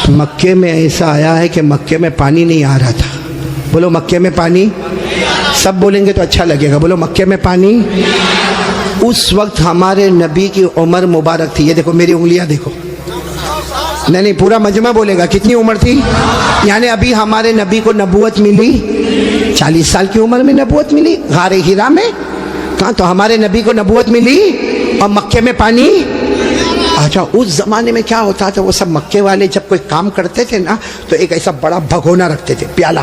مکے میں ایسا آیا ہے کہ مکے میں پانی نہیں آ رہا تھا. بولو مکے میں پانی. سب بولیں گے تو اچھا لگے گا. بولو مکے میں پانی. اس وقت ہمارے نبی کی عمر مبارک تھی. یہ دیکھو میری انگلیاں دیکھو. نہیں پورا مجمع بولے گا. کتنی عمر تھی؟ یعنی ابھی ہمارے نبی کو نبوت ملی 40 سال کی عمر میں نبوت ملی غار ہرا میں. کہاں تو ہمارے نبی کو نبوت ملی اور مکے میں پانی. اچھا اس زمانے میں کیا ہوتا تھا, وہ سب مکے والے جب کوئی کام کرتے تھے نا تو ایک ایسا بڑا بھگونا رکھتے تھے, پیالہ,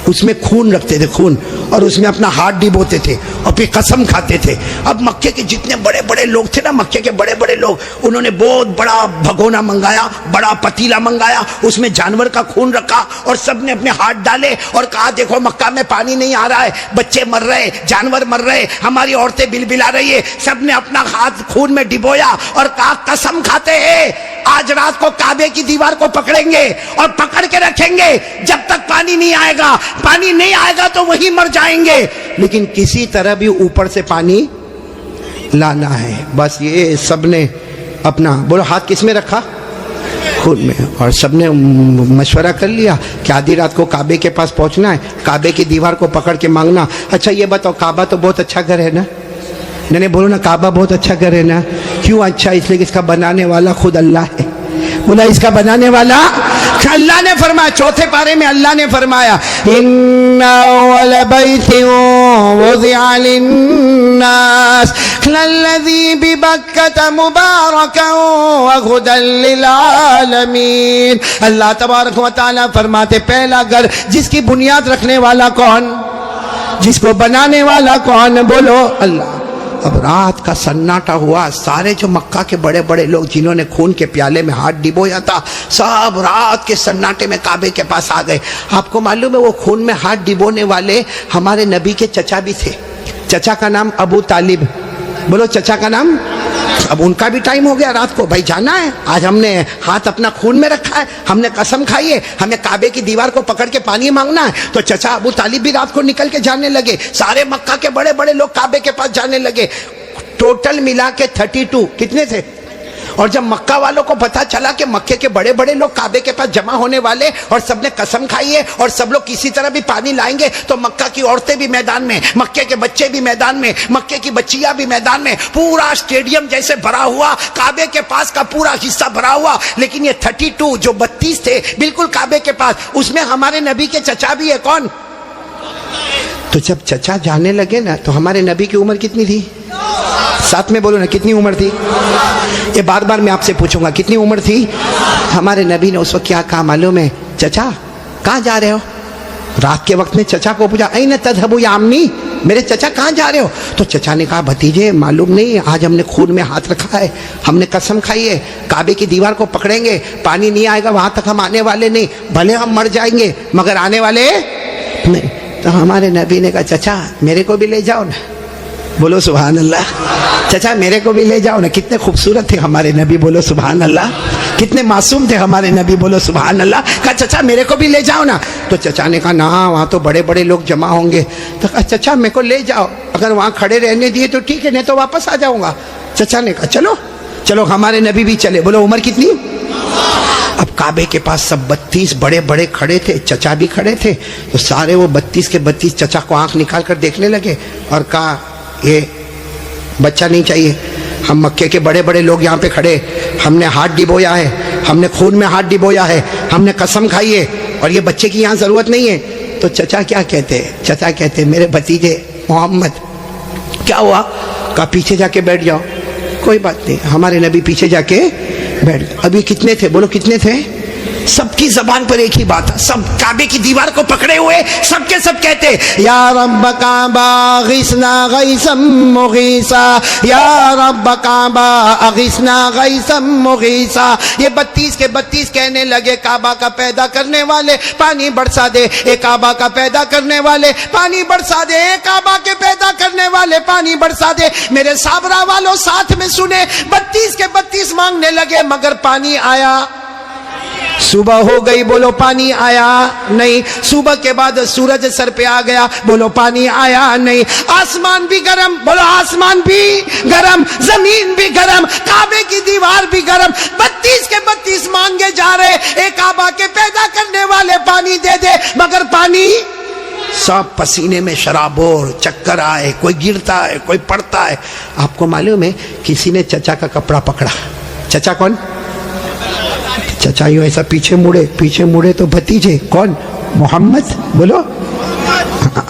اس میں خون رکھتے تھے, خون, اور اس میں اپنا ہاتھ ڈبوتے تھے اور پھر قسم کھاتے تھے. اب مکے کے جتنے بڑے بڑے لوگ تھے نا, مکے کے بڑے بڑے لوگ, انہوں نے بہت بڑا بھگونا منگایا, بڑا پتیلا منگایا, اس میں جانور کا خون رکھا اور سب نے اپنے ہاتھ ڈالے اور کہا دیکھو مکہ میں پانی نہیں آ رہا ہے, بچے مر رہے, جانور مر رہے, ہماری عورتیں بلبلا رہی ہے. سب نے اپنا ہاتھ خون میں ڈبویا اور کہا قسم کھاتے ہیں آج رات کو کعبے کی دیوار کو پکڑیں گے اور پکڑ کے رکھیں گے جب تک پانی نہیں آئے گا. پانی نہیں آئے گا تو وہی مر جائیں گے, لیکن کسی طرح بھی اوپر سے پانی لانا ہے. بس یہ سب نے اپنا بولو ہاتھ کس میں رکھا؟ خود میں. اور سب نے مشورہ کر لیا کہ آدھی رات کو کعبے کے پاس پہنچنا ہے, کعبے کی دیوار کو پکڑ کے مانگنا. اچھا یہ بتاؤ کعبہ تو بہت اچھا گھر ہے نا؟ نہیں بولو نا کعبہ بہت اچھا گھر ہے نا. کیوں اچھا؟ اس لیے کہ اس کا بنانے والا خود اللہ ہے. بولا اس کا بنانے والا اللہ نے فرمایا, چوتھے پارے میں اللہ نے فرمایا ان اول بیت وضع للناس الذی ببکۃ مبارکا وہدی للعالمین. اللہ تبارک و تعالی فرماتے پہلا گھر جس کی بنیاد رکھنے والا کون, جس کو بنانے والا کون؟ بولو اللہ. اب رات کا سناٹا ہوا, سارے جو مکہ کے بڑے بڑے لوگ جنہوں نے خون کے پیالے میں ہاتھ ڈبویا تھا سب رات کے سناٹے میں کعبے کے پاس آ گئے. آپ کو معلوم ہے وہ خون میں ہاتھ ڈبونے والے ہمارے نبی کے چچا بھی تھے. چچا کا نام ابو طالب. بولو چچا کا نام. اب ان کا بھی ٹائم ہو گیا رات کو, بھائی جانا ہے, آج ہم نے ہاتھ اپنا خون میں رکھا ہے, ہم نے قسم کھائی ہے, ہمیں کعبے کی دیوار کو پکڑ کے پانی مانگنا ہے. تو چچا ابو طالب بھی رات کو نکل کے جانے لگے, سارے مکہ کے بڑے بڑے لوگ کعبے کے پاس جانے لگے. ٹوٹل ملا کے 32 کتنے تھے. اور جب مکہ والوں کو پتا چلا کہ مکے کے بڑے بڑے لوگ کعبے کے پاس جمع ہونے والے اور سب نے قسم کھائی ہے اور سب لوگ کسی طرح بھی پانی لائیں گے, تو مکہ کی عورتیں بھی میدان میں, مکے کے بچے بھی میدان میں, مکے کی بچیاں بھی میدان میں, پورا اسٹیڈیم جیسے بھرا ہوا, کعبے کے پاس کا پورا حصہ بھرا ہوا. لیکن یہ 32 جو 32 تھے بالکل کعبے کے پاس, اس میں ہمارے نبی کے چچا بھی ہے. کون؟ تو جب چچا جانے لگے نا تو ہمارے نبی کی عمر کتنی تھی؟ ساتھ میں بولو نا کتنی عمر تھی. یہ بار بار میں آپ سے پوچھوں گا کتنی عمر تھی. ہمارے نبی نے اس وقت کیا کہا معلوم ہے؟ چچا کہاں جا رہے ہو؟ رات کے وقت میں چچا کو پوچھا این تذهبوا یا امی, میرے چچا کہاں جا رہے ہو؟ تو چچا نے کہا بھتیجے معلوم نہیں, آج ہم نے خون میں ہاتھ رکھا ہے, ہم نے قسم کھائی ہے کعبے کی دیوار کو پکڑیں گے, پانی نہیں آئے گا وہاں تک ہم آنے والے نہیں, بھلے ہم مر جائیں گے مگر آنے والے نہیں. تو ہمارے نبی نے کہا چچا میرے کو بھی لے جاؤ نا. بولو سبحان اللہ. چچا میرے کو بھی لے جاؤ نا. کتنے خوبصورت تھے ہمارے نبی, بولو سبحان اللہ. کتنے معصوم تھے ہمارے نبی, بولو سبحان اللہ. کہا چچا میرے کو بھی لے جاؤ نا. تو چچا نے کہا نا وہاں تو بڑے بڑے لوگ جمع ہوں گے. تو کہا چچا میرے کو لے جاؤ, اگر وہاں کھڑے رہنے دیے تو ٹھیک ہے, نہیں تو واپس آ جاؤں گا. چچا نے کہا چلو چلو. ہمارے نبی بھی چلے. بولو عمر کتنی. اب کعبے کے پاس سب 32 بڑے بڑے کھڑے تھے, چچا بھی کھڑے تھے. تو سارے وہ 32 کے 32 چچا کو آنکھ نکال کر دیکھنے لگے اور کہا یہ بچہ نہیں چاہیے, ہم مکے کے بڑے بڑے لوگ یہاں پہ کھڑے, ہم نے ہاتھ ڈبویا ہے, ہم نے خون میں ہاتھ ڈبویا ہے, ہم نے قسم کھائی ہے, اور یہ بچے کی یہاں ضرورت نہیں ہے. تو چچا کیا کہتے؟ چچا کہتے میرے بھتیجے محمد کیا ہوا؟ کہا پیچھے جا کے بیٹھ جاؤ. کوئی بات نہیں. ہمارے نبی پیچھے جا کے بیٹھ گئے. ابھی کتنے تھے؟ بولو کتنے تھے؟ سب کی زبان پر ایک ہی بات ہے, سب کعبے کی دیوار کو پکڑے ہوئے سب کے سب کہتے یا رب کعبہ اغثنا غیثا مغیثا, یا رب کعبہ اغثنا غیثا مغیثا. یہ 32 کے 32 کہنے لگے کعبہ کا پیدا کرنے والے پانی برسا دے, اے کعبہ کا پیدا کرنے والے پانی برسا دے, اے کعبہ کے پیدا کرنے والے پانی برسا دے. میرے صابرہ والوں ساتھ میں سنے, 32 کے 32 مانگنے لگے مگر پانی آیا. صبح ہو گئی، بولو پانی آیا نہیں. صبح کے بعد سورج سر پہ آ گیا، بولو پانی آیا نہیں. آسمان بھی گرم، بولو آسمان بھی گرم، زمین بھی گرم، کعبے کی دیوار بھی گرم. 32 کے 32 مانگے جا رہے، ایک کعبہ کے پیدا کرنے والے پانی دے دے، مگر پانی سب پسینے میں شرابور، چکر آئے، کوئی گرتا ہے، کوئی پڑتا ہے. آپ کو معلوم ہے کسی نے چچا کا کپڑا پکڑا. چچا کون؟ چچا یوں ایسا پیچھے مڑے تو بھتیجے کون؟ محمد، بولو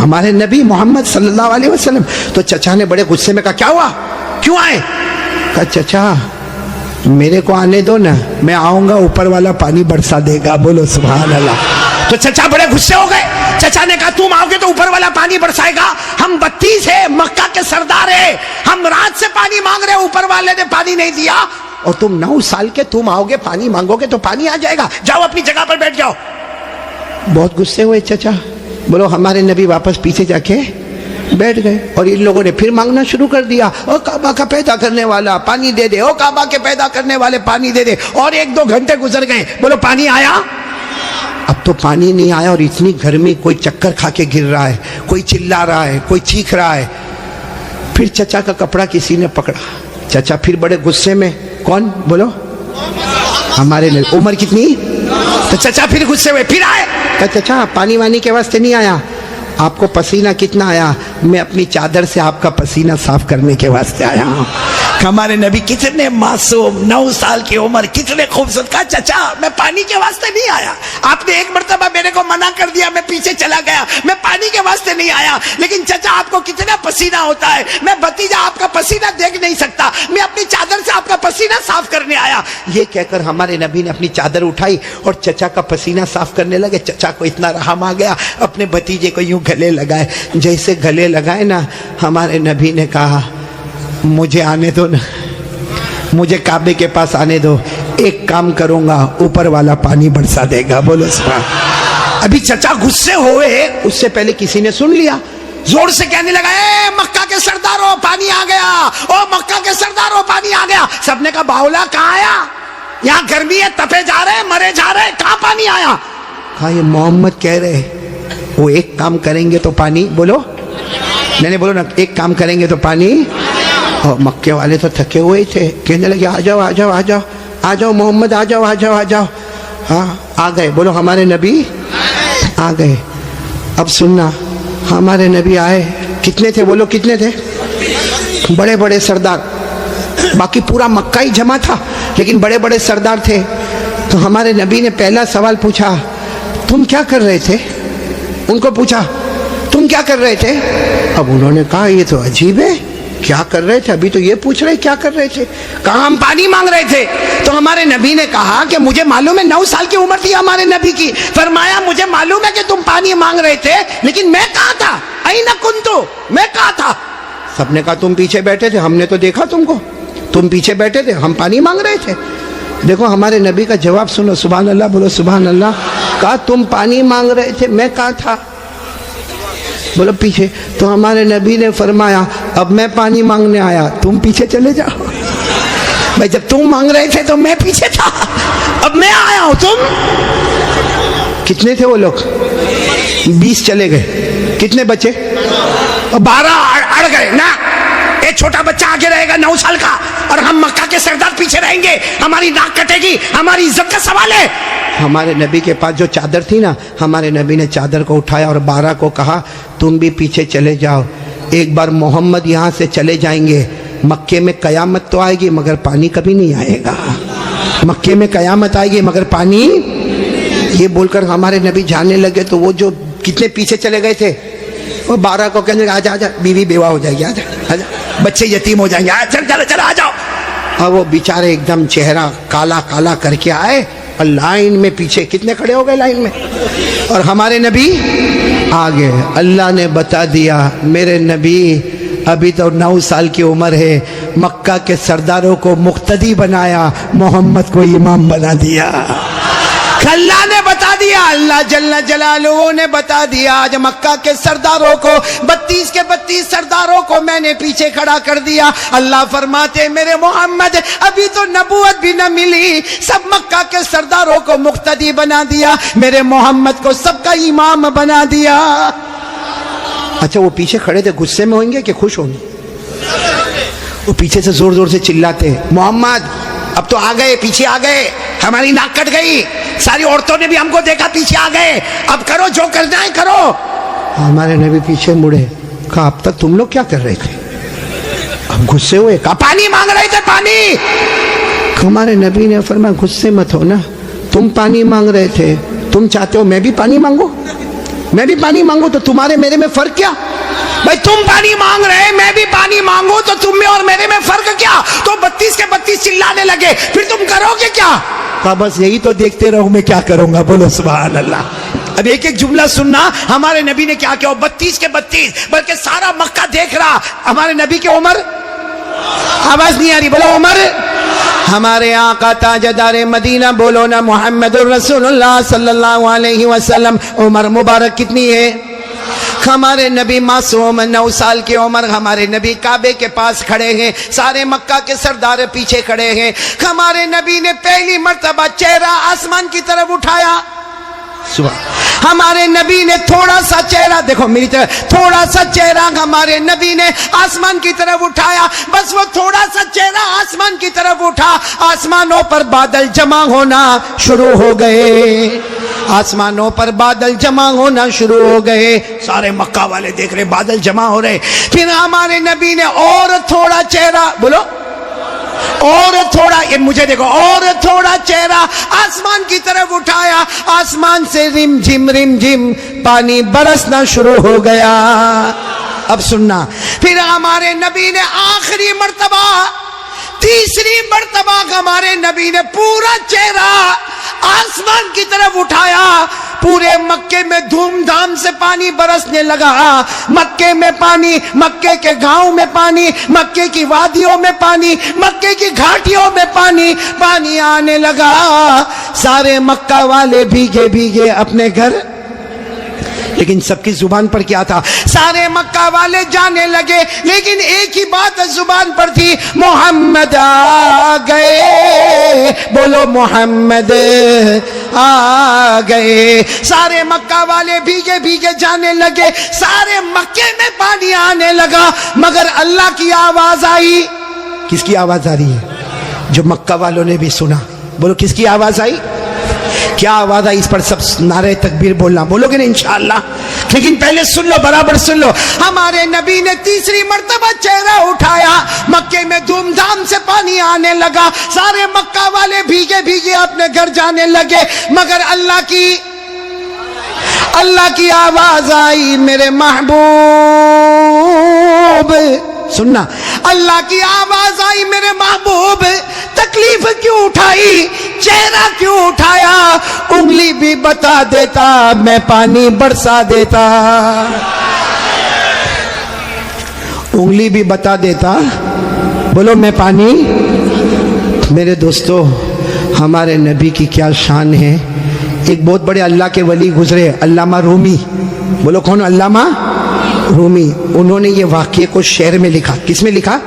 ہمارے نبی محمد صلی اللہ علیہ وسلم. تو چچا نے بڑے غصے میں کہا کیا ہوا، کیوں آئے؟ کہا چچا میرے کو آنے دو نا، میں آؤں گا اوپر والا پانی برسا دے گا. بولو سبحان اللہ. تو چچا بڑے غصے ہو گئے. چچا نے کہا تم آؤ گے تو اوپر والا پانی برسائے گا؟ ہم 32 ہیں، مکہ کے سردار ہیں، ہم رات سے پانی مانگ رہے، اوپر والے نے پانی نہیں دیا، اور تم 9 سال کے تم آؤ گے پانی مانگو گے تو پانی آ جائے گا، جاؤ اپنی جگہ پر بیٹھ جاؤ. بہت غصے ہوئے چچا. بولو ہمارے نبی واپس پیچھے جا کے بیٹھ گئے، اور ان لوگوں نے پھر مانگنا شروع کر دیا، او کعبہ کا پیدا کرنے والا پانی دے دے، او کعبہ کے پیدا کرنے والے پانی دے دے. اور 1-2 گھنٹے گزر گئے، بولو پانی آیا؟ اب تو پانی نہیں آیا، اور اتنی گرمی، کوئی چکر کھا کے گر رہا ہے، کوئی چلا رہا ہے، کوئی چیخ رہا ہے. پھر چچا کا کپڑا کسی نے پکڑا. چچا پھر بڑے غصے میں، کون؟ بولو ہمارے نبی. عمر کتنی؟ تو چچا پھر غصے ہوئے، پھر آئے. کہ چچا پانی وانی کے واسطے نہیں آیا، آپ کو پسینہ کتنا آیا؟ میں اپنی چادر سے آپ کا پسینہ صاف کرنے کے واسطے آیا ہوں. ہمارے نبی کتنے معصوم، 9 سال کی عمر، کتنے خوبصورت. کہا چچا میں پانی کے واسطے نہیں آیا، آپ نے ایک مرتبہ میرے کو منع کر دیا، میں پیچھے چلا گیا، میں پانی کے واسطے نہیں آیا. لیکن چچا آپ کو کتنا پسینہ ہوتا ہے، میں بھتیجا آپ کا پسینہ دیکھ نہیں سکتا، میں اپنی چادر سے آپ کا پسینہ صاف کرنے آیا. یہ کہہ کر ہمارے نبی نے اپنی چادر اٹھائی اور چچا کا پسینہ صاف کرنے لگے. چچا کو اتنا رحم آ گیا، اپنے بھتیجے کو یوں گلے لگائے. جیسے گلے لگائے نا، ہمارے نبی نے کہا مجھے آنے دو نا، مجھے کعبے کے پاس آنے دو، ایک کام کروں گا، اوپر والا پانی برسا دے گا. بولو سبحان. ابھی چچا غصے ہوئے، اس سے پہلے کسی نے سن لیا، زور سے کہنے لگا اے مکہ کے سرداروں پانی آ گیا، او مکہ کے سرداروں پانی آ گیا. سب نے کہا باولا کہاں آیا؟ یہاں گرمی ہے، تپے جا رہے، مرے جا رہے، کہاں پانی آیا؟ کہا یہ محمد کہہ رہے وہ ایک کام کریں گے تو پانی، بولو نہیں بولو نا، ایک کام کریں گے تو پانی. اور مکے والے تو تھکے ہوئے تھے، کہنے لگے آ جاؤ آ جاؤ آ جاؤ آ جاؤ محمد، آ جاؤ آ جاؤ آ جاؤ. ہاں آ گئے، بولو ہمارے نبی آ گئے. اب سننا، ہمارے نبی آئے، کتنے تھے؟ بولو کتنے تھے؟ بڑے بڑے سردار، باقی پورا مکہ ہی جمع تھا لیکن بڑے بڑے سردار تھے. تو ہمارے نبی نے پہلا سوال پوچھا، تم کیا کر رہے تھے؟ ان کو پوچھا تم کیا کر رہے تھے؟ اب انہوں نے کہا یہ تو عجیب ہے، کیا کر رہے تھے؟ ابھی تو یہ پوچھ رہے کیا کر رہے تھے. کہا ہم پانی مانگ رہے تھے. تو ہمارے نبی نے کہا کہ مجھے معلوم ہے، 9 سال کی عمر تھی ہمارے نبی کی. فرمایا مجھے معلوم ہے کہ تم پانی مانگ رہے تھے، لیکن میں کہاں تھا؟ اینا کنتو، میں کہاں تھا؟ سب نے کہا تم پیچھے بیٹھے تھے، ہم نے تو دیکھا تم کو، تم پیچھے بیٹھے تھے، ہم پانی مانگ رہے تھے. دیکھو ہمارے نبی کا جواب سنو، سبحان اللہ، بولو سبحان اللہ. کہا تم پانی مانگ رہے تھے، میں کہاں تھا؟ بولو پیچھے. تو ہمارے نبی نے فرمایا اب میں پانی مانگنے آیا، تم پیچھے چلے جاؤ. بھائی جب تم مانگ رہے تھے تو میں پیچھے تھا، اب میں آیا ہوں. تم کتنے تھے وہ لوگ؟ 20 چلے گئے، کتنے بچے؟ 12 اڑ گئے نا. ایک چھوٹا بچہ آگے رہے گا 9 سال کا، اور ہم مکہ کے سردار پیچھے رہیں گے، ہماری ناک کٹے گی، ہماری عزت کا سوال ہے. ہمارے نبی کے پاس جو چادر تھی نا، ہمارے نبی نے چادر کو اٹھایا اور 12 کو کہا تم بھی پیچھے چلے جاؤ. ایک بار محمد یہاں سے چلے جائیں گے، مکے میں قیامت تو آئے گی مگر پانی کبھی نہیں آئے گا. مکے میں قیامت آئے گی مگر پانی. یہ بول کر ہمارے نبی جانے لگے. تو وہ جو کتنے پیچھے چلے گئے تھے، وہ 12 کو کہنے لگے آجا آجا، بیوی بیوہ ہو جائے گی، آجا آجا، بچے یتیم ہو جائیں گے، چل چل چل آ جاؤ. اور وہ بیچارے ایک دم چہرہ کالا کالا کر کے آئے اور لائن میں پیچھے کتنے کھڑے ہو گئے لائن میں. اور ہمارے نبی آگے. اللہ نے بتا دیا میرے نبی ابھی تو 9 سال کی عمر ہے، مکہ کے سرداروں کو مقتدی بنایا، محمد کو امام بنا دیا. اللہ نے بتا دیا, اللہ جل جلالہ نے بتا دیا. آج مکہ کے سرداروں کو 32 کے 32 سرداروں کو میں نے پیچھے کھڑا کر دیا. اللہ فرماتے میرے محمد ابھی تو نبوت بھی نہ ملی, سب مکہ کے سرداروں کو مقتدی بنا دیا, میرے محمد کو سب کا امام بنا دیا. اچھا وہ پیچھے کھڑے تھے غصے میں ہوئیں گے کہ خوش ہوں گے؟ وہ پیچھے سے زور زور سے چلاتے محمد اب تو آ گئے, پیچھے آ گئے, ہماری ناک کٹ گئی, ساری عورتوں نے بھی ہم کو دیکھا, پیچھے آ گئے, اب کرو جو کرنا ہے کرو. ہمارے نبی پیچھے مڑے, کہا اب تک تم لوگ کیا کر رہے تھے؟ اب غصے ہوئے, کہا پانی مانگ رہے تھے پانی. ہمارے نبی نے فرمایا غصے مت ہو نا, تم پانی مانگ رہے تھے, تم چاہتے ہو میں بھی پانی مانگوں, میں بھی پانی مانگوں, تو تمہارے میرے میں فرق کیا؟ بھائی تم پانی مانگ رہے, میں بھی پانی مانگوں, تو تم میں اور میرے میں فرق کیا؟ تو 32 کے 32 چلانے لگے, پھر تم کرو گے کیا؟ کہا بس یہی تو دیکھتے رہو, میں کیا کروں گا. بولو سبحان اللہ. اب ایک ایک جملہ سننا, ہمارے نبی نے کیا کیا. 32 کے 32 بلکہ سارا مکہ دیکھ رہا. ہمارے نبی کی عمر, آواز نہیں آ رہی, بولو عمر. ہمارے آقا تاجدار مدینہ, بولو نا محمد الرسول اللہ صلی اللہ علیہ وسلم, عمر مبارک کتنی ہے؟ ہمارے نبی معصوم 9 سال کی عمر, ہمارے نبی کعبے کے پاس کھڑے ہیں, سارے مکہ کے سردار پیچھے کھڑے ہیں. ہمارے نبی نے پہلی مرتبہ چہرہ آسمان کی طرف اٹھایا. ہمارے نبی نے تھوڑا سا چہرہ, دیکھو میری طرف, تھوڑا سا چہرہ ہمارے نبی نے آسمان کی طرف اٹھایا. بس وہ تھوڑا سا چہرہ آسمان کی طرف اٹھا, آسمانوں پر بادل جمع ہونا شروع ہو گئے, آسمانوں پر بادل جمع ہونا شروع ہو گئے. سارے مکہ والے دیکھ رہے بادل جمع ہو رہے. پھر ہمارے نبی نے اور تھوڑا چہرہ, بولو اور تھوڑا, یہ مجھے دیکھو, اور تھوڑا چہرہ آسمان کی طرف اٹھایا. آسمان سے رم جھم پانی برسنا شروع ہو گیا. اب سننا, پھر ہمارے نبی نے آخری مرتبہ, تیسری مرتبہ ہمارے نبی نے پورا چہرہ آسمان کی طرف اٹھایا. پورے مکے میں دھوم دھام سے پانی برسنے لگا. مکے میں پانی, مکے کے گاؤں میں پانی, مکے کی وادیوں میں پانی, مکے کی گھاٹیوں میں پانی, پانی آنے لگا. سارے مکہ والے بھیگے بھیگے اپنے گھر, لیکن سب کی زبان پر کیا تھا؟ سارے مکہ والے جانے لگے, لیکن ایک ہی بات زبان پر تھی, محمد آ گئے. بولو محمد آ گئے. سارے مکہ والے بھیگے بھیگے جانے لگے, سارے مکے میں پانی آنے لگا, مگر اللہ کی آواز آئی. کس کی آواز آ رہی ہے؟ جو مکہ والوں نے بھی سنا. بولو کس کی آواز آئی؟ کیا آواز آئی؟ اس پر سب نعرہ تکبیر بولنا, بولو گے نا انشاءاللہ. لیکن پہلے سن لو, برابر سن لو. ہمارے نبی نے تیسری مرتبہ چہرہ اٹھایا, مکے میں دھوم دھام سے پانی آنے لگا. سارے مکہ والے بھیگے بھیگے اپنے گھر جانے لگے, مگر اللہ کی آواز آئی, میرے محبوب. سننا, اللہ کی آواز آئی, میرے محبوب تکلیف کیوں اٹھائی, چہرہ کیوں اٹھایا, انگلی بھی بتا دیتا میں پانی برسا دیتا. انگلی بھی بتا دیتا, بولو میں پانی. میرے دوستو, ہمارے نبی کی کیا شان ہے. ایک بہت بڑے اللہ کے ولی گزرے, علامہ رومی. بولو کون؟ علامہ رومی. انہوں نے یہ واقعے کو شعر میں لکھا. کس میں لکھا؟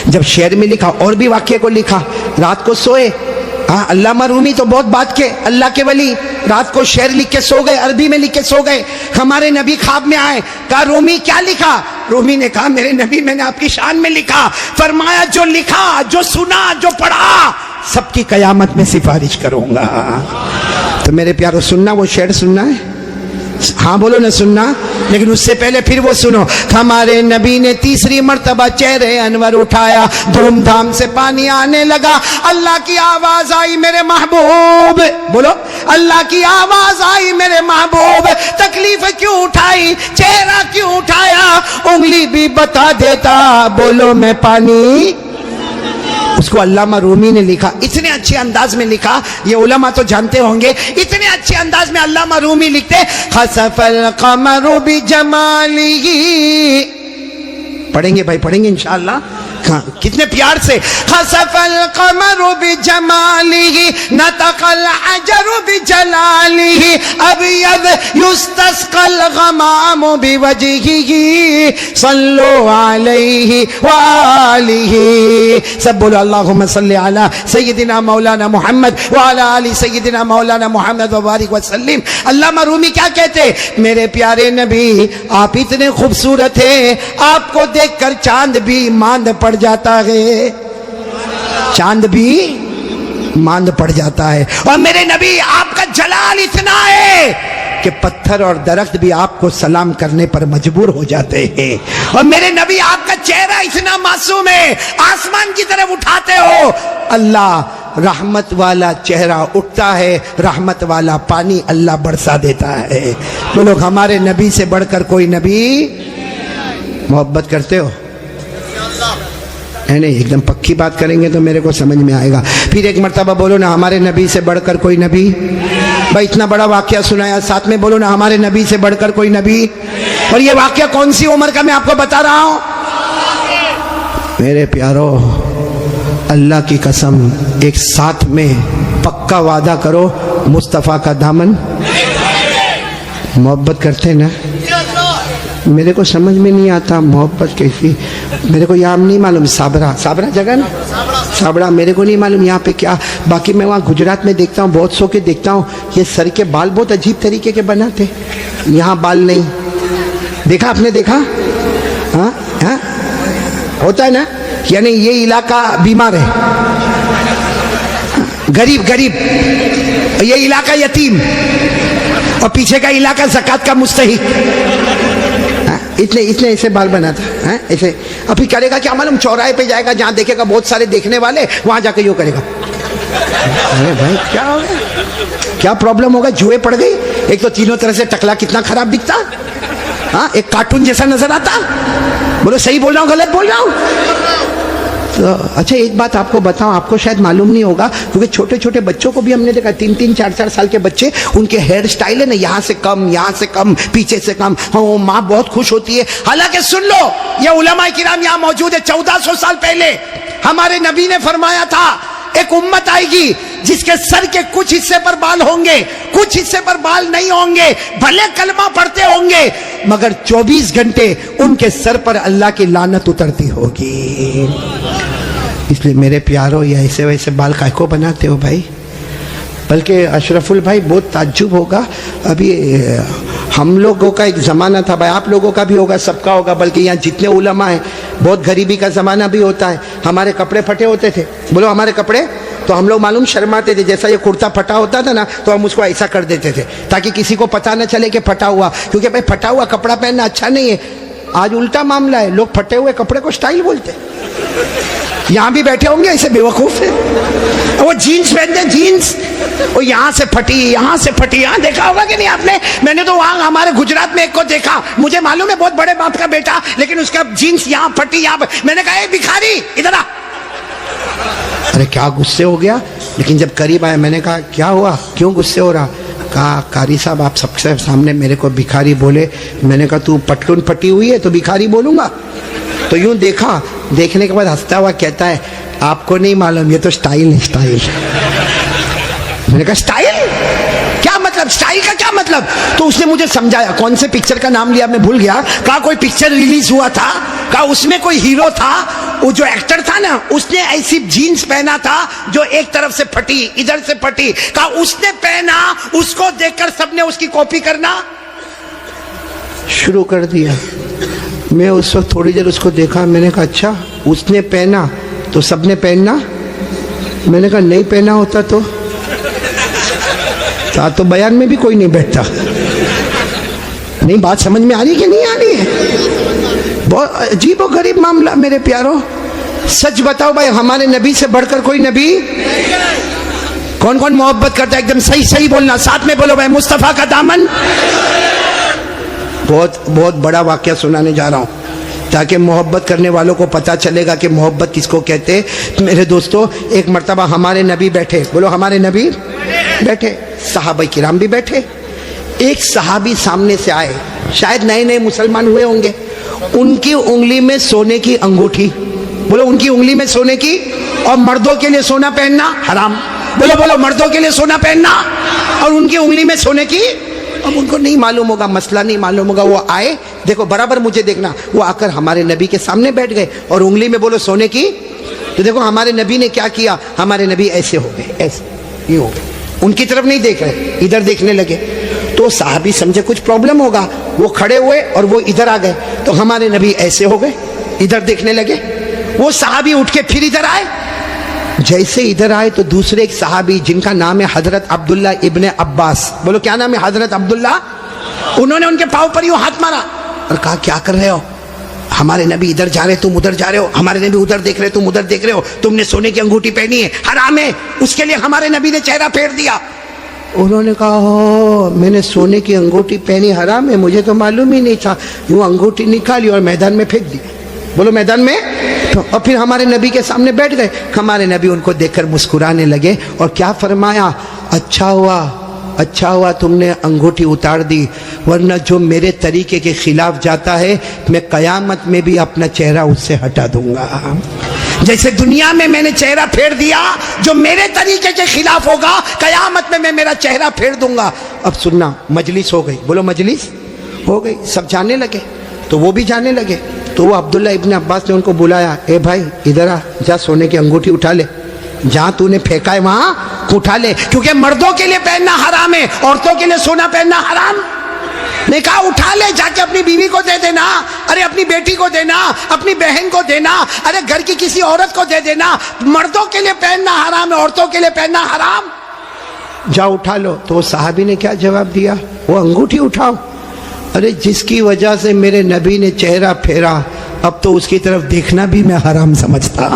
جب شعر میں لکھا, اور بھی واقعے کو لکھا. رات کو سوئے, علامہ رومی تو بہت بات کے اللہ کے ولی, رات کو شعر لکھ کے سو گئے, عربی میں لکھ کے سو گئے. ہمارے نبی خواب میں آئے, کہا رومی کیا لکھا؟ رومی نے کہا میرے نبی میں نے آپ کی شان میں لکھا. فرمایا جو لکھا, جو سنا, جو پڑھا, سب کی قیامت میں سفارش کروں گا. تو میرے پیارو سننا, وہ شعر سننا ہے. ہاں بولو نہ سننا, لیکن اس سے پہلے پھر وہ سنو. ہمارے نبی نے تیسری مرتبہ چہرے انور اٹھایا, دھوم دھام سے پانی آنے لگا. اللہ کی آواز آئی, میرے محبوب. بولو, اللہ کی آواز آئی, میرے محبوب تکلیف کیوں اٹھائی, چہرہ کیوں اٹھایا, انگلی بھی بتا دیتا, بولو میں پانی. اس کو علامہ رومی نے لکھا, اتنے اچھے انداز میں لکھا, یہ علماء تو جانتے ہوں گے, اتنے اچھے انداز میں علامہ رومی لکھتے, خسف القمر بجمالہ. پڑھیں گے بھائی, پڑھیں گے انشاءاللہ. کتنے پیار سے خسف القمر بجمالہ نطق الحجر بجلالہ ابیض یستسقى الغمام بوجہہ صلوا علیہ وآلہ. سب بولو اللہم صلی علی سیدنا مولانا محمد وعلی آل سیدنا مولانا محمد وبارک وسلم. علامہ رومی کیا کہتے؟ میرے پیارے نبی آپ اتنے خوبصورت ہیں، آپ کو دیکھ کر چاند بھی ماند پڑ جاتا ہے، چاند بھی ماند پڑ جاتا ہے. اور میرے نبی آپ کا جلال اتنا ہے کہ پتھر اور درخت بھی آپ کو سلام کرنے پر مجبور ہو جاتے ہیں. اور میرے نبی آپ کا چہرہ اتنا معصوم ہے، آسمان کی طرف اٹھاتے ہو اللہ رحمت والا چہرہ اٹھتا ہے، رحمت والا پانی اللہ برسا دیتا ہے. تو لوگ ہمارے نبی سے بڑھ کر کوئی نبی محبت کرتے ہو؟ نہیں، ایک دم پکی بات کریں گے تو میرے کو سمجھ میں آئے گا. پھر ایک مرتبہ بولو نا ہمارے نبی سے بڑھ کر کوئی نبی. بھائی اتنا بڑا واقعہ سنایا، ساتھ میں بولو نا ہمارے نبی سے بڑھ کر کوئی نبی. اور یہ واقعہ کون سی عمر کا میں آپ کو بتا رہا ہوں؟ میرے پیارو اللہ کی قسم ایک ساتھ میں پکا وعدہ کرو مصطفیٰ کا دامن محبت کرتے نا. میرے کو سمجھ میں نہیں آتا محبت کیسی. میرے کو یہاں نہیں معلوم صابرہ جگہ نا، صابرہ میرے کو نہیں معلوم یہاں پہ کیا. باقی میں وہاں گجرات میں دیکھتا ہوں، بہت سو کے دیکھتا ہوں یہ سر کے بال بہت عجیب طریقے کے بناتے. یہاں بال نہیں دیکھا آپ نے؟ دیکھا؟ ہاں ہاں ہوتا ہے نا. یعنی یہ علاقہ بیمار ہے، غریب یہ علاقہ یتیم، اور پیچھے کا علاقہ زکوٰۃ کا مستحق. اتنے ایسے بال بناتا ہے ایسے. ابھی کرے گا کیا معلوم؟ چوراہے پہ جائے گا جہاں دیکھے گا بہت سارے دیکھنے والے، وہاں جا کے یوں کرے گا. ارے بھائی کیا ہو گیا؟ کیا پرابلم ہوگا؟ جوئے پڑ گئی. ایک تو تینوں طرح سے ٹکلا کتنا خراب دکھتا، ہاں ایک کارٹون جیسا نظر آتا. بولو صحیح بول رہا ہوں غلط بول رہا ہوں؟ تو اچھا ایک بات آپ کو بتاؤں، آپ کو شاید معلوم نہیں ہوگا کیونکہ چھوٹے چھوٹے بچوں کو بھی ہم نے دیکھا، 3 4 سال کے بچے، ان کے ہیئر سٹائل ہے نا یہاں سے کم، یہاں سے کم، پیچھے سے کم. ہاں ماں بہت خوش ہوتی ہے. حالانکہ سن لو یہ علماء کرام یہاں موجود ہے، 1400 سال پہلے ہمارے نبی نے فرمایا تھا ایک امت آئے گی جس کے سر کے کچھ حصے پر بال ہوں گے، کچھ حصے پر بال نہیں ہوں گے، بھلے کلمہ پڑھتے ہوں گے مگر 24 گھنٹے ان کے سر پر اللہ کی لعنت اترتی ہوگی. اس لیے میرے پیارو یہ ایسے ویسے بال کائے کو بناتے ہو بھائی؟ بلکہ اشرف البھائی بہت تعجب ہوگا، ابھی ہم لوگوں کا ایک زمانہ تھا بھائی، آپ لوگوں کا بھی ہوگا، سب کا ہوگا، بلکہ یہاں جتنے علماء ہیں بہت غریبی کا زمانہ بھی ہوتا ہے. ہمارے کپڑے پھٹے ہوتے تھے، بولو ہمارے کپڑے، تو ہم لوگ معلوم شرماتے تھے. جیسا یہ کرتا پھٹا ہوتا تھا نا تو ہم اس کو ایسا کر دیتے تھے تاکہ کسی کو پتہ نہ چلے کہ پھٹا ہوا، کیونکہ بھائی پھٹا ہوا کپڑا پہننا اچھا نہیں ہے. آج الٹا معاملہ ہے، لوگ پھٹے ہوئے کپڑے کو سٹائل بولتے. یہاں بھی بیٹھے ہوں گے ایسے بیوقوف ہیں، وہ جینز پہنتے ہیں، جینز وہ یہاں سے پھٹی یہاں سے پھٹی. یہاں دیکھا ہوگا کہ نہیں آپ نے؟ میں نے تو وہاں ہمارے گجرات میں ایک کو دیکھا، مجھے معلوم ہے بہت بڑے باپ کا بیٹا، لیکن اس کا جینز یہاں پھٹی یہاں. میں نے کہا اے بھکاری ادھر آ. ارے کیا غصے ہو گیا، لیکن جب قریب آیا میں نے کہا کیا ہوا، کیوں غصے ہو رہا؟ کہا قاری صاحب آپ سب سے سامنے میرے کو بھکاری بولے. میں نے کہا تو پٹکن پھٹی ہوئی ہے تو بھکاری بولوں گا؟ تو یوں دیکھا، دیکھنے کے بعد ہنستا ہوا کہتا ہے آپ کو نہیں معلوم یہ تو سٹائل ہے، سٹائل. میں نے کہا سٹائل کیا مطلب؟ سٹائل کا کیا مطلب؟ تو اس نے مجھے سمجھایا. کون سے پکچر کا نام لیا میں بھول گیا. کہا کوئی پکچر ریلیز ہوا تھا، کہا اس میں کوئی ہیرو تھا، وہ جو ایکٹر تھا نا اس نے ایسی جینز پہنا تھا جو ایک طرف سے پھٹی ادھر سے پھٹی. کہا اس نے پہنا، اس کو دیکھ کر سب نے اس کی کاپی کرنا شروع کر دیا. میں اس وقت تھوڑی دیر اس کو دیکھا، میں نے کہا اچھا اس نے پہنا تو سب نے پہننا؟ میں نے کہا نہیں پہنا ہوتا تو بیان میں بھی کوئی نہیں بیٹھتا. نہیں بات سمجھ میں آ رہی کہ نہیں آ رہی ہے؟ بہت عجیب و غریب معاملہ میرے پیاروں. سچ بتاؤ بھائی ہمارے نبی سے بڑھ کر کوئی نبی؟ کون کون محبت کرتا ہے؟ ایک دم صحیح بولنا، ساتھ میں بولو بھائی مصطفیٰ کا دامن. بہت بڑا واقعہ سنانے جا رہا ہوں تاکہ محبت کرنے والوں کو پتہ چلے گا کہ محبت کس کو کہتے. میرے دوستو ایک مرتبہ ہمارے نبی بیٹھے، بولو ہمارے نبی بیٹھے، صحابہ کرام بھی بیٹھے. ایک صحابی سامنے سے آئے، شاید نئے نئے مسلمان ہوئے ہوں گے. ان کی انگلی میں سونے کی انگوٹھی، بولو ان کی انگلی میں سونے کی اور مردوں کے لیے سونا پہننا حرام. بولو بولو مردوں کے لیے سونا پہننا اور ان کی انگلی میں سونے کی. اب ان کو نہیں معلوم ہوگا, مسئلہ نہیں معلوم ہوگا, وہ آئے دیکھو برابر مجھے دیکھنا, وہ آ کر ہمارے نبی کے سامنے بیٹھ گئے اور انگلی میں بولو سونے کی. تو دیکھو ہمارے نبی نے کیا کیا, ہمارے نبی ایسے ہو گئے, ایسے یہ ہو گئے, ان کی طرف نہیں دیکھ رہے, ادھر دیکھنے لگے. تو صحابی سمجھے کچھ پرابلم ہوگا, وہ کھڑے ہوئے اور وہ ادھر آ گئے. تو ہمارے نبی ایسے ہو گئے, ادھر دیکھنے لگے. وہ صحابی اٹھ کے پھر ادھر آئے. جیسے ادھر آئے تو دوسرے ایک صحابی جن کا نام ہے حضرت عبداللہ ابن عباس, بولو کیا نام ہے, حضرت عبداللہ, انہوں نے ان کے پاؤں پر یوں ہاتھ مارا اور کہا کیا کر رہے ہو, ہمارے نبی ادھر جا رہے تم ادھر جا رہے ہو, ہمارے نبی ادھر دیکھ رہے تم ادھر دیکھ رہے ہو, تم نے سونے کی انگوٹھی پہنی ہے, حرام ہے, اس کے لیے ہمارے نبی نے چہرہ پھیر دیا. انہوں نے کہا میں نے سونے کی انگوٹھی پہنی, حرام ہے, مجھے تو معلوم ہی نہیں تھا. یوں انگوٹھی نکالی اور میدان میں پھینک دی. بولو میدان میں. اور پھر ہمارے نبی کے سامنے بیٹھ گئے. ہمارے نبی ان کو دیکھ کر مسکرانے لگے اور کیا فرمایا, اچھا ہوا تم نے انگوٹھی اتار دی, ورنہ جو میرے طریقے کے خلاف جاتا ہے میں قیامت میں بھی اپنا چہرہ اس سے ہٹا دوں گا. جیسے دنیا میں نے چہرہ پھیر دیا, جو میرے طریقے کے خلاف ہوگا قیامت میں میرا چہرہ پھیر دوں گا. اب سننا, مجلس ہو گئی, بولو مجلس ہو گئی, سب جانے لگے. تو وہ بھی جانے لگے. تو وہ عبداللہ ابن عباس نے ان کو بلایا, اے بھائی ادھر آ, جا سونے کی انگوٹھی اٹھا لے, جہاں تو نے پھینکا ہے وہاں اٹھا لے, کیونکہ مردوں کے لیے پہننا حرام ہے, عورتوں کے لیے سونا پہننا حرام. نے کہا اٹھا لے, جا کے اپنی بیوی کو دے دینا, ارے اپنی بیٹی کو دینا, اپنی بہن کو دینا, ارے گھر کی کسی عورت کو دے دینا. مردوں کے لیے پہننا حرام ہے, عورتوں کے لیے پہننا حرام. جا اٹھا لو. تو صحابی نے کیا جواب دیا, وہ انگوٹھی اٹھاؤ. ارے جس کی وجہ سے میرے نبی نے چہرہ پھیرا, اب تو اس کی طرف دیکھنا بھی میں حرام سمجھتا.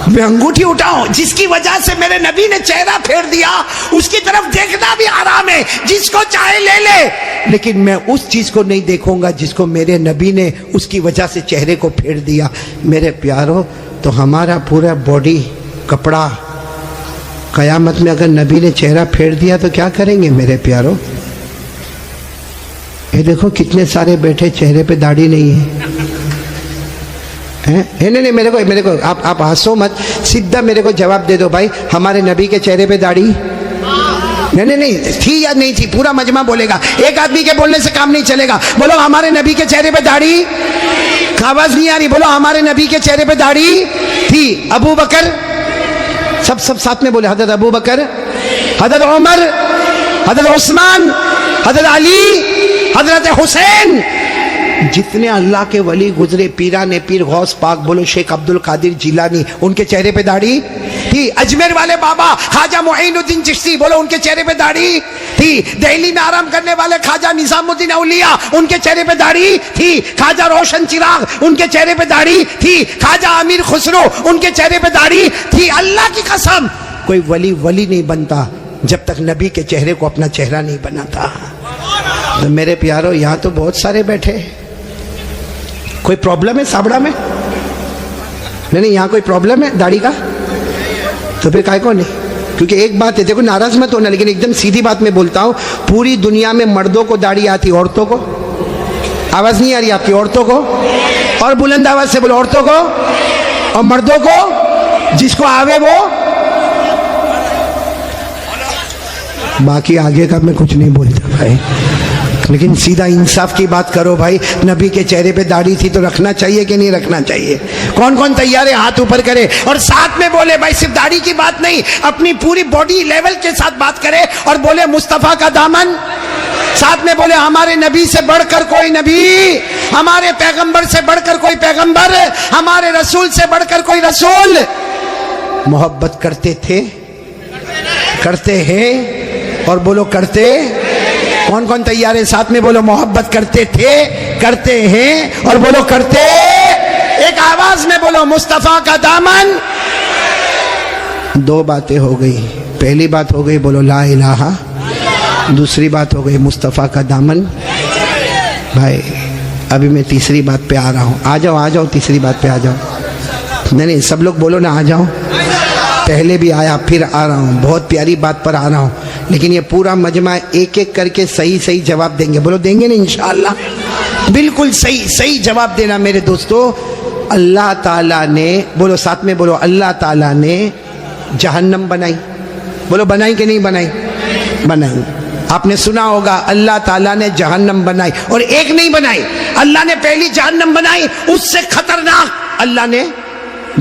میں انگوٹھی اٹھاؤں, جس کی وجہ سے میرے نبی نے چہرہ پھیر دیا, اس کی طرف دیکھنا بھی حرام ہے. جس کو چاہے لے لے, لیکن میں اس چیز کو نہیں دیکھوں گا جس کو میرے نبی نے اس کی وجہ سے چہرے کو پھیر دیا. میرے پیارو, تو ہمارا پورا باڈی کپڑا قیامت میں اگر نبی نے چہرہ پھیر دیا تو کیا کریں گے میرے پیارو. یہ دیکھو کتنے سارے بیٹھے, چہرے پہ داڑھی نہیں ہے. نہیں میرے کو آپ ہنسو مت, سیدھا میرے کو جواب دے دو بھائی, ہمارے نبی کے چہرے پہ داڑھی نہیں تھی یا نہیں تھی. پورا مجمع بولے گا, ایک آدمی کے بولنے سے کام نہیں چلے گا. بولو ہمارے نبی کے چہرے پہ داڑھی, آواز نہیں آ رہی, بولو ہمارے نبی کے چہرے پہ داڑھی تھی. ابو بکر, سب ساتھ میں بولے, حضرت ابو بکر, حضرت عمر, حضرت عثمان, حضرت علی, حضرت حسین, جتنے اللہ کے ولی گزرے, پیران پیر غوث پاک, بولو شیخ عبد القادر جیلانی, ان کے چہرے پہ داڑھی تھی. اجمیر والے بابا خواجہ معین الدین چشتی, بولو ان کے چہرے پہ داڑھی تھی. دہلی میں آرام کرنے والے خواجہ نظام الدین اولیاء, ان کے چہرے پہ داڑھی تھی. خواجہ روشن چراغ, ان کے چہرے پہ داڑھی تھی. خواجہ امیر خسرو, ان کے چہرے پہ داڑھی تھی. اللہ کی قسم, کوئی ولی نہیں بنتا جب تک نبی کے چہرے کو اپنا چہرہ نہیں بناتا. تو میرے پیارو, یہاں تو بہت سارے بیٹھے, کوئی پرابلم ہے سابڑا میں؟ نہیں, یہاں کوئی پرابلم ہے داڑھی کا؟ تو پھر کائے کو نہیں, کیونکہ ایک بات ہے, دیکھو ناراض مت ہونا, لیکن ایک دم سیدھی بات میں بولتا ہوں, پوری دنیا میں مردوں کو داڑھی آتی, عورتوں کو آواز نہیں آ رہی آپ کی, عورتوں کو, اور بلند آواز سے بولو, عورتوں کو اور مردوں کو, جس کو آوے وہ. باقی آگے کا میں کچھ نہیں بولتا بھائی, لیکن سیدھا انصاف کی بات کرو بھائی. نبی کے چہرے پہ داڑھی تھی تو رکھنا چاہیے کہ نہیں رکھنا چاہیے؟ کون تیار ہے ہاتھ اوپر کرے اور ساتھ میں بولے, بھائی صرف داڑھی کی بات نہیں, اپنی پوری باڈی لیول کے ساتھ بات کرے اور بولے مصطفیٰ کا دامن. ساتھ میں بولے ہمارے نبی سے بڑھ کر کوئی نبی, ہمارے پیغمبر سے بڑھ کر کوئی پیغمبر, ہمارے رسول سے بڑھ کر کوئی رسول. محبت کرتے تھے, کرتے ہیں, اور بولو کرتے. کون تیار ہے ساتھ میں بولو محبت کرتے تھے, کرتے ہیں, اور بولو کرتے. ایک آواز میں بولو مصطفیٰ کا دامن. دو باتیں ہو گئی, پہلی بات ہو گئی بولو لا الہ, دوسری بات ہو گئی مصطفیٰ کا دامن. بھائی ابھی میں تیسری بات پہ آ رہا ہوں, آ جاؤ تیسری بات پہ آ جاؤ. نہیں سب لوگ بولو نا, آ جاؤ. پہلے بھی آیا, پھر آ رہا ہوں, بہت پیاری بات پر آ رہا ہوں, لیکن یہ پورا مجمع ایک ایک کر کے صحیح جواب دیں گے. بولو دیں گے نا انشاءاللہ, بالکل صحیح جواب دینا میرے دوستو. اللہ تعالیٰ نے، بولو ساتھ میں بولو، اللہ تعالیٰ نے جہنم بنائی. بولو بنائی کہ نہیں بنائی؟ بنائی. آپ نے سنا ہوگا اللہ تعالیٰ نے جہنم بنائی، اور ایک نہیں بنائی. اللہ نے پہلی جہنم بنائی، اس سے خطرناک اللہ نے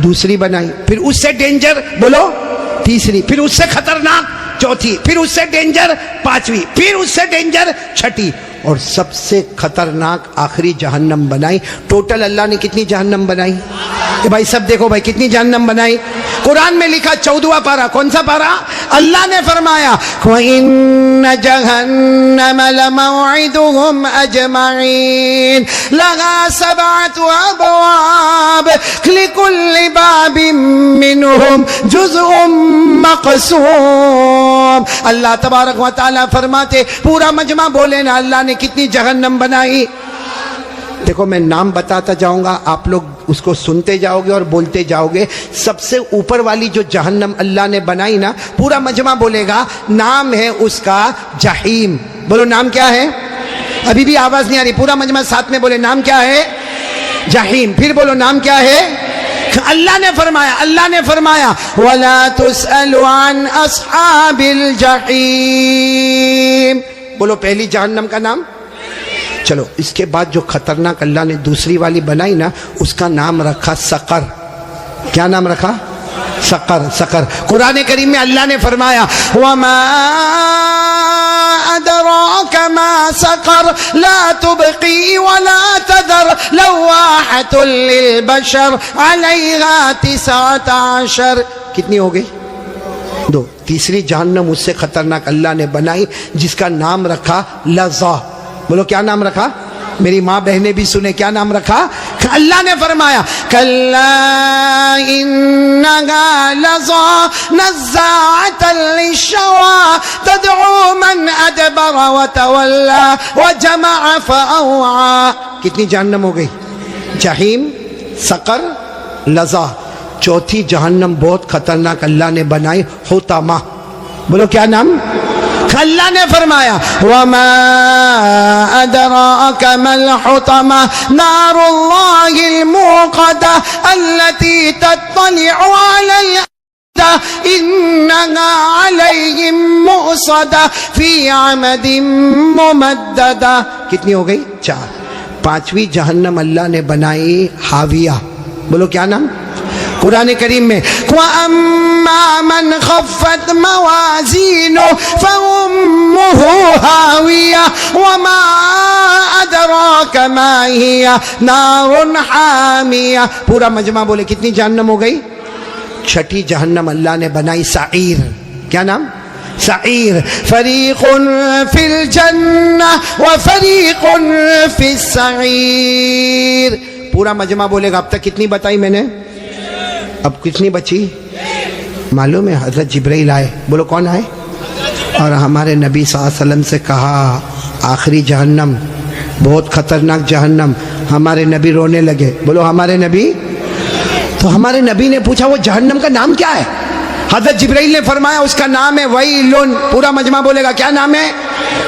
دوسری بنائی، پھر اس سے ڈینجر بولو تیسری، پھر اس سے خطرناک چوتھی، پھر اس سے ڈینجر پانچویں، پھر اس سے ڈینجر چھٹی، اور سب سے خطرناک آخری جہنم بنائی. ٹوٹل اللہ نے کتنی جہنم بنائی؟ بھائی سب دیکھو بھائی کتنی جہنم بنائی. قرآن میں لکھا 14واں پارہ، کون سا پارہ؟ اللہ نے فرمایا وَإِنَّ جَهَنَّمَ لَمَوْعِدُهُمْ أَجْمَعِينَ لَهَا 7 أَبْوَابٍ لِكُلِّ بَابٍ مِّنْهُمْ جُزْءٌ مَّقْسُومٌ. اللہ تبارک و تعالیٰ فرماتے پورا مجمع بولے نا اللہ نے کتنی جہنم بنائی. دیکھو میں نام بتاتا جاؤں گا، آپ لوگ اس کو سنتے جاؤ گے اور بولتے جاؤ گے. سب سے اوپر والی جو جہنم اللہ نے بنائی نا، پورا مجمع بولے گا، نام ہے اس کا جہیم. بولو نام کیا ہے؟ ابھی بھی آواز نہیں آ رہی، پورا مجمع ساتھ میں بولے نام کیا ہے؟ جہیم. پھر بولو نام کیا ہے؟ اللہ نے فرمایا وَلَا تُسْأَلُ عَنْ أَصْحَابِ الْجَحِيمِ. بولو پہلی جہنم کا نام. چلو اس کے بعد جو خطرناک اللہ نے دوسری والی بنائی نا، اس کا نام رکھا سقر. کیا نام رکھا؟ سقر. قرآن کریم میں اللہ نے فرمایا وَمَا أَدْرَاكَ مَا سَقَرْ لَا تُبْقِي وَلَا تَذَرْ لَوَّاحَةٌ لِلْبَشَرِ عَلَيْهَا 19. کتنی ہو گئی؟ 2. تیسری جہنم اس سے خطرناک اللہ نے بنائی، جس کا نام رکھا لظا. بولو کیا نام رکھا؟ میری ماں بہنیں بھی سنے، کیا نام رکھا؟ اللہ نے فرمایا کَلَّا إِنَّهَا لَظَىٰ نَزَّاعَةً لِلشَّوَىٰ تَدْعُو مَنْ أَدْبَرَ وَتَوَلَّىٰ وَجَمَعَ فَأَوْعَىٰ. کتنی جہنم ہو گئی؟ جہیم، سقر، لظا. چوتھی جہنم بہت خطرناک اللہ نے بنائی، حطمہ. بولو کیا نام؟ اللہ نے فرمایا وَمَا أَدْرَاكَ مَا الْحُطَمَةُ نَارُ اللَّهِ الْمُوقَدَةُ الَّتِي تَطَّلِعُ عَلَى الْأَفْئِدَةِ إِنَّهَا عَلَيْهِمْ مُؤْصَدَةٌ فِي عَمَدٍ مُمَدَّدَةٍ. کتنی ہو گئی؟ 4. پانچویں جہنم اللہ نے بنائی حاویہ. بولو کیا نام؟ قرآن کریم میں وَأَمَّا مَنْ خَفَّتْ مَوَازِينُهُ فَأُمُّهُ هَاوِيَةٌ وَمَا أَدْرَاكَ مَا هِيَ نَارٌ حَامِيَةٌ. پورا مجمع بولے کتنی جہنم ہو گئی؟ 6 جہنم اللہ نے بنائی سعیر. کیا نام؟ سعیر. فَرِيقٌ فِي الْجَنَّةِ وَفَرِيقٌ فِي السَّعِيرِ. پورا مجمع بولے گا اب تک کتنی بتائی میں نے؟ اب کتنی بچی؟ معلوم ہے حضرت جبرائیل آئے. بولو کون آئے؟ اور ہمارے نبی صلی اللہ علیہ وسلم سے کہا آخری جہنم بہت خطرناک جہنم. ہمارے نبی رونے لگے. بولو ہمارے نبی. تو ہمارے نبی نے پوچھا وہ جہنم کا نام کیا ہے؟ حضرت جبرائیل نے فرمایا اس کا نام ہے ویلن. پورا مجمع بولے گا کیا نام ہے؟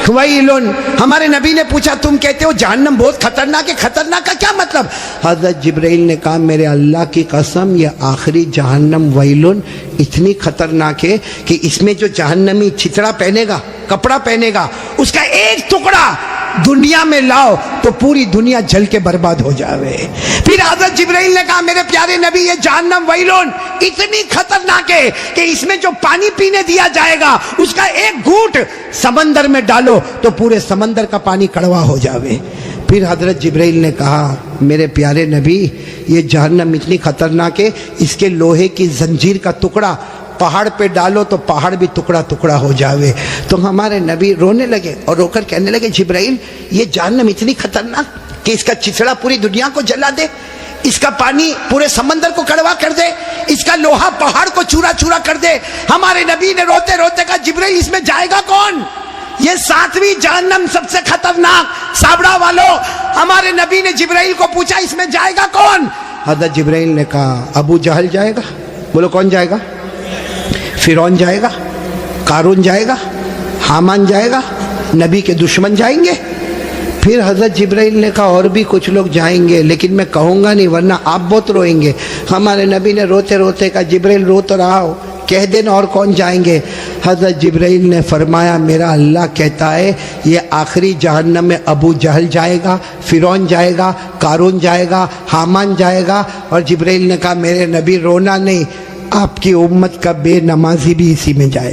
ویلن. ہمارے نبی نے پوچھا تم کہتے ہو جہنم بہت خطرناک ہے، خطرناک کا کیا مطلب؟ حضرت جبرائیل نے کہا میرے اللہ کی قسم یہ آخری جہنم ویلن اتنی خطرناک ہے کہ اس میں جو جہنمی چھتڑا پہنے گا، کپڑا پہنے گا، اس کا ایک ٹکڑا دنیا میں لاؤ تو پوری دنیا جل کے برباد ہو جاوے. پھر حضرت جبرائیل نے کہا میرے پیارے نبی یہ جہنم ویلون اتنی خطرناک ہے کہ اس میں جو پانی پینے دیا جائے گا اس کا ایک گھونٹ سمندر میں ڈالو تو پورے سمندر کا پانی کڑوا ہو جاوے. پھر حضرت جبرائیل نے کہا میرے پیارے نبی یہ جہنم اتنی خطرناک ہے اس کے لوہے کی زنجیر کا ٹکڑا پہاڑ پہ ڈالو تو پہاڑ بھی ٹکڑا ٹکڑا ہو جاوے. تو ہمارے نبی رونے لگے اور رو کر کہنے لگے جبرائیل یہ جہنم اتنی خطرناک کہ اس کا چچڑا پوری دنیا کو جلا دے، اس کا پانی پورے سمندر کو کڑوا کر دے، اس کا لوہا پہاڑ کو چورا چورا کر دے. ہمارے نبی نے روتے روتے کہا جبرائیل اس میں جائے گا کون؟ یہ 7ویں جہنم سب سے خطرناک. سابڑا والوں ہمارے نبی نے جبرائیل کو پوچھا اس میں جائے گا کون؟ حضرت جبرائیل نے کہا ابو جہل جائے گا. بولو کون جائے گا؟ فرعون جائے گا، قارون جائے گا، حامان جائے گا، نبی کے دشمن جائیں گے. پھر حضرت جبرائیل نے کہا اور بھی کچھ لوگ جائیں گے لیکن میں کہوں گا نہیں ورنہ آپ بہت روئیں گے. ہمارے نبی نے روتے روتے کہا جبرائیل رو تو رہا ہو, کہہ دینا اور کون جائیں گے. حضرت جبرائیل نے فرمایا میرا اللہ کہتا ہے یہ آخری جہنم میں ابو جہل جائے گا, فرعون جائے گا, قارون جائے گا, حامان جائے گا. اور جبرائیل نے کہا میرے نبی رونا نہیں, آپ کی امت کا بے نمازی بھی اسی میں جائے گا.